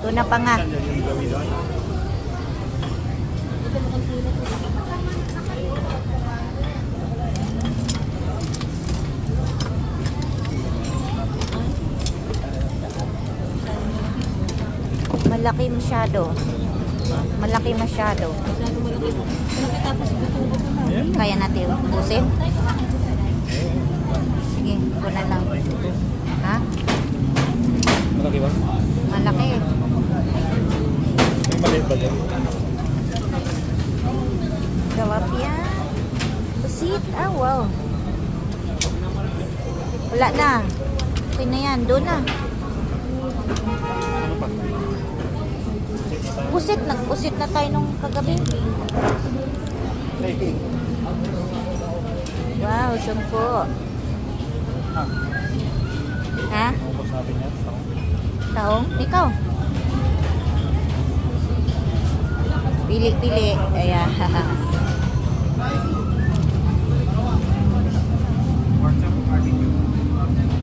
Tuna pa nga. Malaki masyado. Malaki masyado. Kaya natin ubusin? Sige, kuna lang. Ha? Malaki ba? Malaki. May maliit ba dyan? Tilapia. Pusit. Ah, wow. Wala na. Okay na yan. Doon na. Ano pa? Pusit. Nagpusit na tayo nung kagabi. Wow, sumpo. Ha? Ano ba sabi niya? Taong? Ikaw? Pili-pili. Ayan.